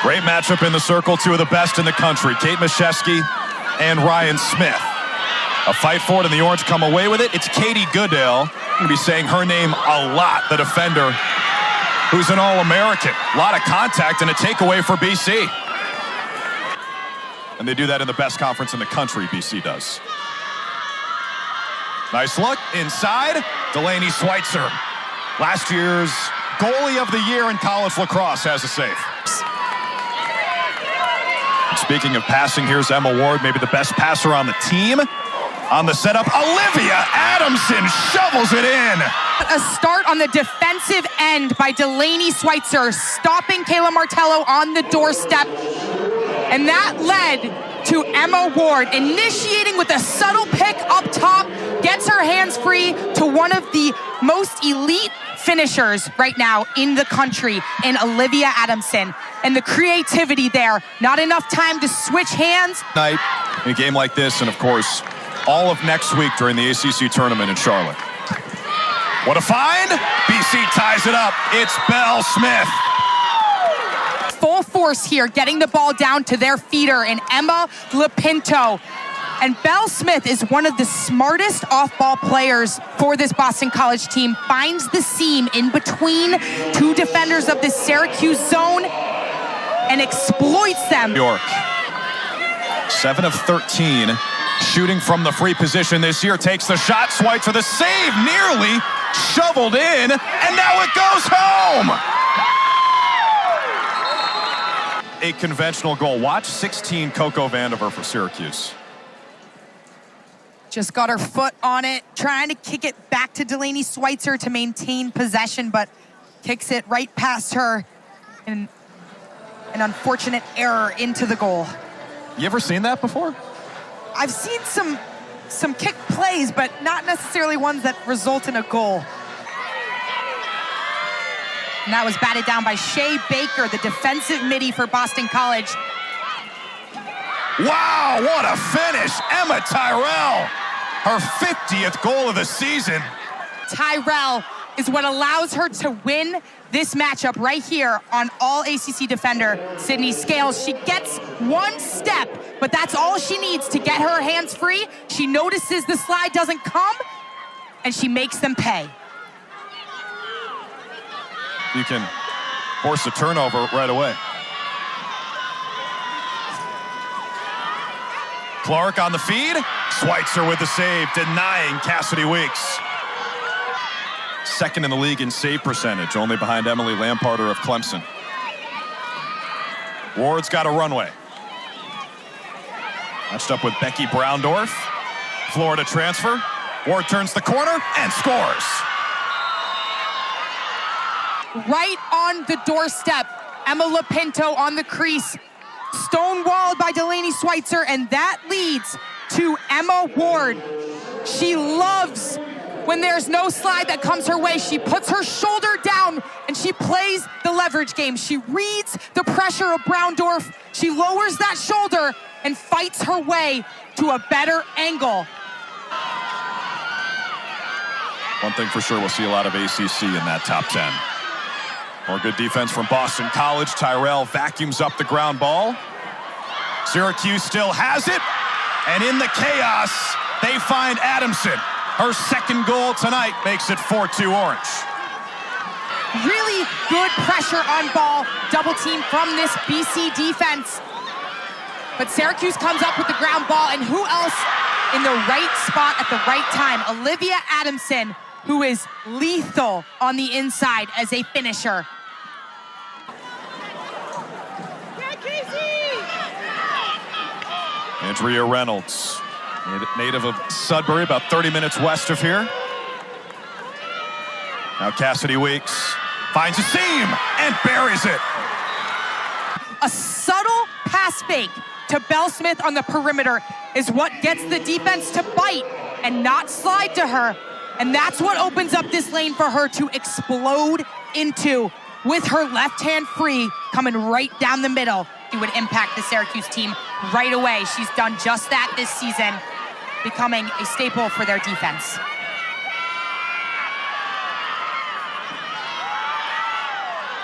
Great matchup in the circle, two of the best in the country. Kate Mashesky and Ryan Smith. A fight for it, and the Orange come away with it. It's Katie Goodale. I'm going to be saying her name a lot, the defender, who's an All-American. A lot of contact and a takeaway for BC. And they do that in the best conference in the country, BC does. Nice look inside. Delaney Schweitzer, last year's goalie of the year in college lacrosse, has a save. And speaking of passing, here's Emma Ward, maybe the best passer on the team. On the setup, Olivia Adamson shovels it in. A start on the defensive end by Delaney Schweitzer, stopping Kayla Martello on the doorstep. And that led to Emma Ward initiating with a subtle pick up top, gets her hands free to one of the most elite finishers right now in the country in Olivia Adamson. And the creativity there, not enough time to switch hands. Night in a game like this, and of course, all of next week during the ACC tournament in Charlotte. What a find! BC ties it up. It's Belle Smith. Full force here, getting the ball down to their feeder in Emma Lopinto. And Belle Smith is one of the smartest off-ball players for this Boston College team. Finds the seam in between two defenders of the Syracuse zone and exploits them. York, 7 of 13. Shooting from the free position this year, takes the shot, Schweitzer the save, nearly shoveled in, and now it goes home! A conventional goal. Watch 16, Coco Vandiver for Syracuse. Just got her foot on it, trying to kick it back to Delaney Schweitzer to maintain possession, but kicks it right past her in an unfortunate error into the goal. You ever seen that before? I've seen some kick plays, but not necessarily ones that result in a goal. And that was batted down by Shea Baker, the defensive midi for Boston College. Wow, what a finish! Emma Tyrell, her 50th goal of the season. Tyrell is what allows her to win this matchup right here on all ACC defender Sydney Scales. She gets one step, but that's all she needs to get her hands free. She notices the slide doesn't come, and she makes them pay. You can force a turnover right away. Clark on the feed. Schweitzer with the save, denying Cassidy Weeks. Second in the league in save percentage, only behind Emily Lamparter of Clemson. Ward's got a runway. Matched up with Becky Browndorf. Florida transfer. Ward turns the corner and scores. Right on the doorstep, Emma Lopinto on the crease. Stonewalled by Delaney Schweitzer, and that leads to Emma Ward. She loves when there's no slide that comes her way. She puts her shoulder down and she plays the leverage game. She reads the pressure of Browndorf. She lowers that shoulder and fights her way to a better angle. One thing for sure, we'll see a lot of ACC in that top 10. More good defense from Boston College. Tyrell vacuums up the ground ball. Syracuse still has it. And in the chaos, they find Adamson. Her second goal tonight makes it 4-2 Orange. Really good pressure on ball. Double team from this BC defense. But Syracuse comes up with the ground ball, and who else in the right spot at the right time? Olivia Adamson, who is lethal on the inside as a finisher. Andrea Reynolds, native of Sudbury, about 30 minutes west of here. Now Cassidy Weeks finds a seam and buries it. A subtle pass fake to Belle Smith on the perimeter is what gets the defense to bite and not slide to her. And that's what opens up this lane for her to explode into with her left hand free, coming right down the middle. She would impact the Syracuse team right away. She's done just that this season, becoming a staple for their defense.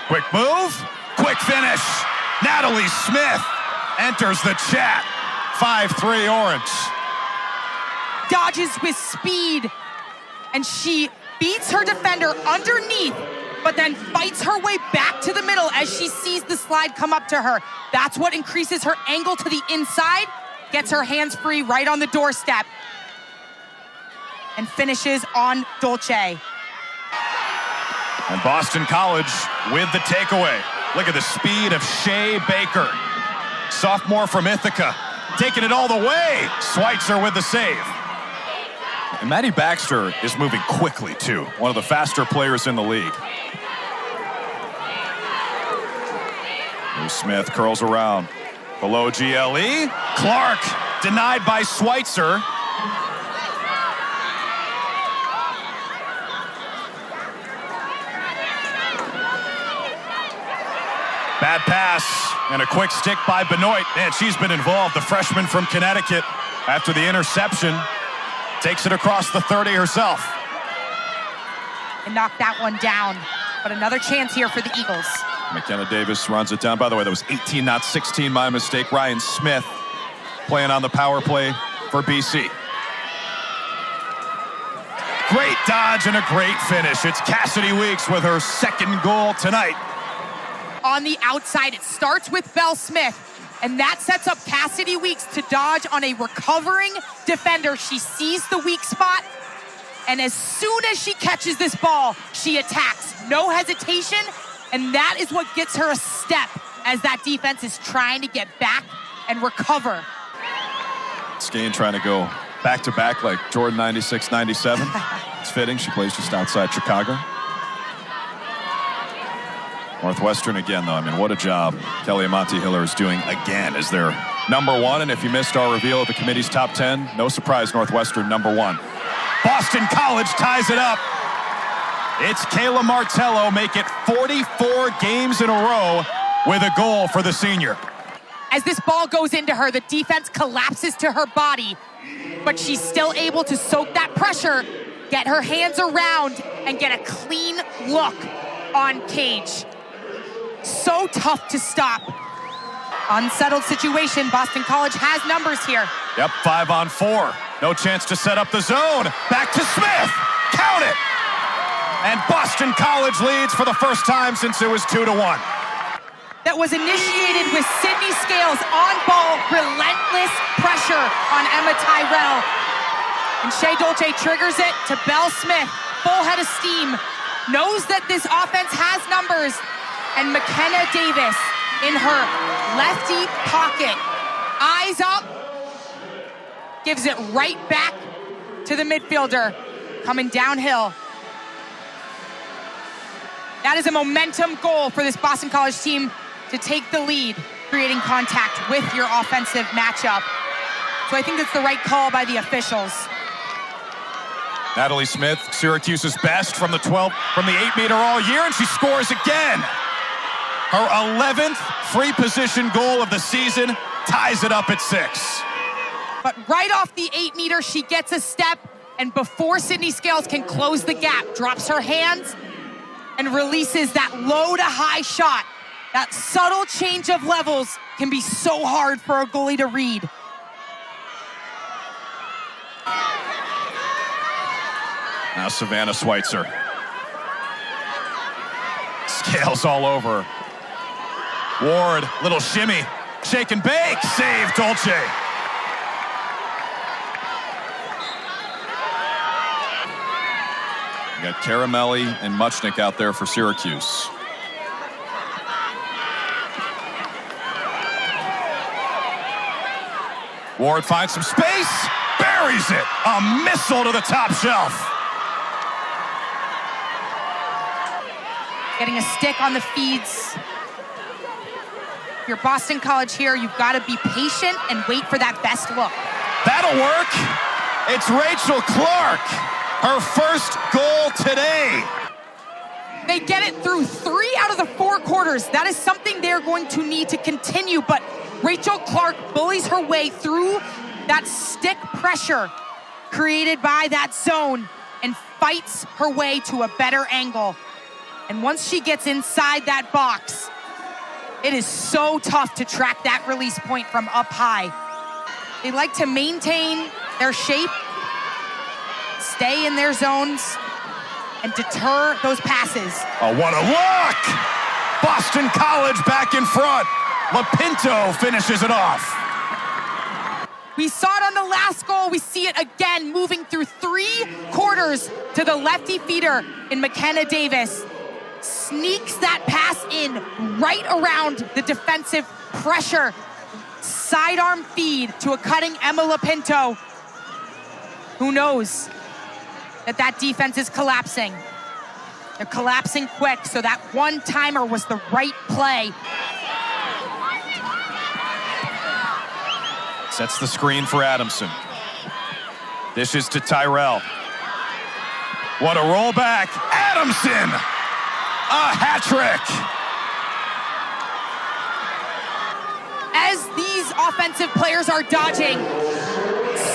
Quick move, quick finish. Natalie Smith enters the chat. 5-3 Orange. Dodges with speed, and she beats her defender underneath, but then fights her way back to the middle as she sees the slide come up to her. That's what increases her angle to the inside, gets her hands free right on the doorstep, and finishes on Dolce. And Boston College with the takeaway. Look at the speed of Shea Baker. Sophomore from Ithaca, taking it all the way. Schweitzer with the save. And Maddie Baxter is moving quickly, too. One of the faster players in the league. Lou Smith curls around. Below GLE. Clark denied by Schweitzer. Bad pass and a quick stick by Benoit. Man, she's been involved. The freshman from Connecticut, after the interception, takes it across the 30 herself. And knocked that one down. But another chance here for the Eagles. McKenna Davis runs it down. By the way, that was 18, not 16, my mistake. Ryan Smith playing on the power play for BC. Great dodge and a great finish. It's Cassidy Weeks with her second goal tonight. On the outside, it starts with Belle Smith, and that sets up Cassidy Weeks to dodge on a recovering defender. She sees the weak spot, and as soon as she catches this ball, she attacks. No hesitation, and that is what gets her a step as that defense is trying to get back and recover. Skane trying to go back-to-back like Jordan 96, 97. It's fitting. She plays just outside Chicago. Northwestern again, though. I mean, what a job Kelly Amonte Hiller is doing again as their #1. And if you missed our reveal of the committee's top 10, no surprise, Northwestern #1. Boston College ties it up. It's Kayla Martello, make it 44 games in a row with a goal for the senior. As this ball goes into her, the defense collapses to her body, but she's still able to soak that pressure, get her hands around, and get a clean look on Cage. So tough to stop. Unsettled situation. Boston College has numbers here. Yep, 5-on-4. No chance to set up the zone. Back to Smith. Count it. And Boston College leads for the first time since it was 2-1. That was initiated with Sydney Scales on ball, relentless pressure on Emma Tyrell. And Shea Dolce triggers it to Belle Smith. Full head of steam. Knows that this offense has numbers. And McKenna Davis in her lefty pocket. Eyes up. Gives it right back to the midfielder coming downhill. That is a momentum goal for this Boston College team to take the lead, creating contact with your offensive matchup. So I think that's the right call by the officials. Natalie Smith, Syracuse's best from the 8-meter all year, and she scores again. Her 11th free position goal of the season, ties it up at 6. But right off the 8-meter, she gets a step, and before Sydney Scales can close the gap, drops her hands and releases that low to high shot. That subtle change of levels can be so hard for a goalie to read. Now Savannah Schweitzer. Scales all over. Ward, little shimmy. Shake and bake. Save Dolce. You got Caramelli and Muchnick out there for Syracuse. Ward finds some space. Buries it. A missile to the top shelf. Getting a stick on the feeds. If you're Boston College here, you've got to be patient and wait for that best look. That'll work. It's Rachel Clark. Her first goal today. They get it through 3 out of the 4 quarters. That is something they're going to need to continue, but Rachel Clark bullies her way through that stick pressure created by that zone and fights her way to a better angle. And once she gets inside that box, It is so tough to track that release point from up high. They like to maintain their shape, stay in their zones, and deter those passes. Oh, what a look! Boston College back in front. Lapinto finishes it off. We saw it on the last goal. We see it again, moving through 3 quarters to the lefty feeder in McKenna Davis. Sneaks that pass in right around the defensive pressure. Sidearm feed to a cutting Emma Lapinto. Who knows that defense is collapsing. They're collapsing quick, so that one-timer was the right play. Sets the screen for Adamson. Dishes to Tyrell. What a rollback. Adamson! A hat trick! As these offensive players are dodging,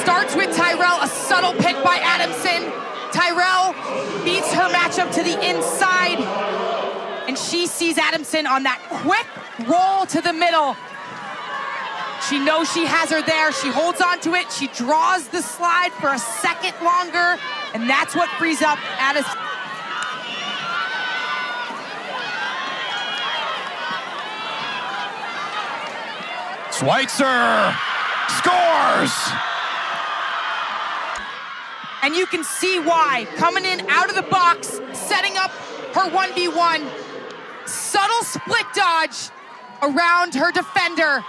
starts with Tyrell, a subtle pick by Adamson. Tyrell beats her matchup to the inside, and she sees Adamson on that quick roll to the middle. She knows she has her there. She holds on to it. She draws the slide for a second longer, and that's what frees up Addison. Schweitzer scores! And you can see why. Coming in out of the box, setting up her 1v1. Subtle split dodge around her defender.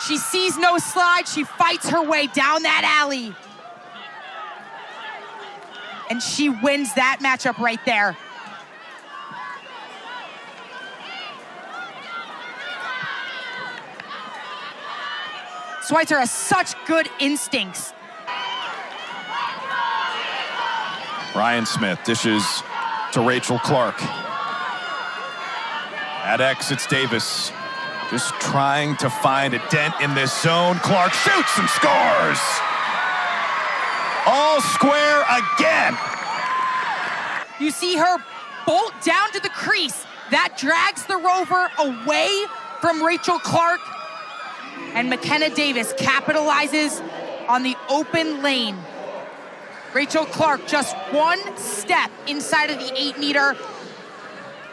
She sees no slide. She fights her way down that alley. And she wins that matchup right there. Schweitzer has such good instincts. Ryan Smith dishes to Rachel Clark. At X, it's Davis. Just trying to find a dent in this zone. Clark shoots and scores! All square again! You see her bolt down to the crease. That drags the rover away from Rachel Clark. And McKenna Davis capitalizes on the open lane. Rachel Clark just one step inside of the 8-meter,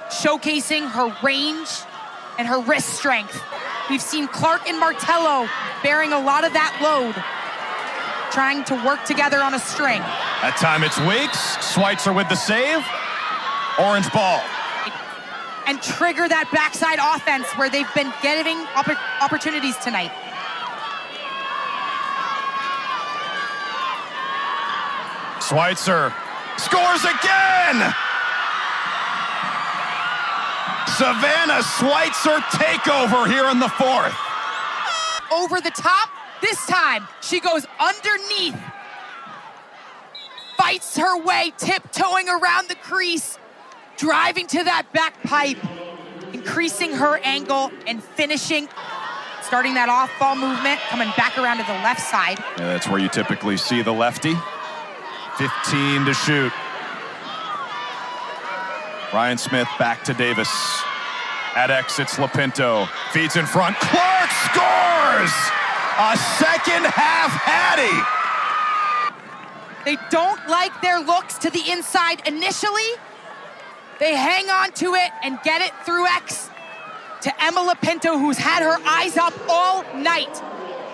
showcasing her range and her wrist strength. We've seen Clark and Martello bearing a lot of that load, trying to work together on a string. That time it's Weeks. Schweitzer with the save. Orange ball. And trigger that backside offense where they've been getting opportunities tonight. Schweitzer scores again! Savannah Schweitzer takeover here in the 4th. Over the top, this time she goes underneath. Fights her way, tiptoeing around the crease, driving to that back pipe, increasing her angle and finishing, starting that off-ball movement, coming back around to the left side. Yeah, that's where you typically see the lefty. 15 to shoot. Ryan Smith back to Davis. At X, it's Lapinto. Feeds in front. Clark scores! A second half Hattie. They don't like their looks to the inside initially. They hang on to it and get it through X to Emma Lapinto, who's had her eyes up all night.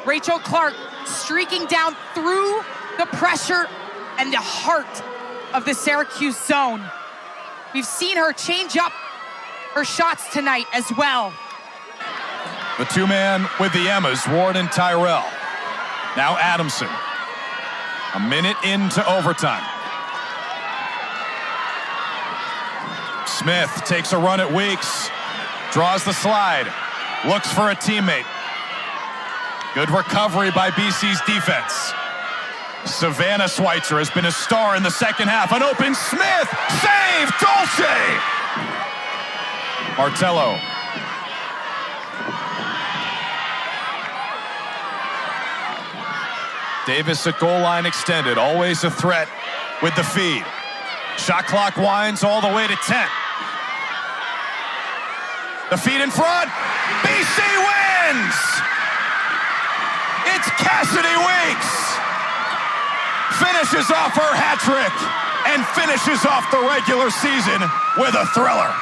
Rachel Clark streaking down through the pressure and the heart of the Syracuse zone. We've seen her change up her shots tonight as well. The two-man with the Emmas, Ward and Tyrell. Now Adamson. A minute into overtime. Smith takes a run at Weeks. Draws the slide. Looks for a teammate. Good recovery by BC's defense. Savannah Schweitzer has been a star in the second half. An open Smith. Save! Dolce! Martello. Davis at goal line extended. Always a threat with the feed. Shot clock winds all the way to 10. The feet in front. BC wins! It's Cassidy Weeks. Finishes off her hat trick and finishes off the regular season with a thriller.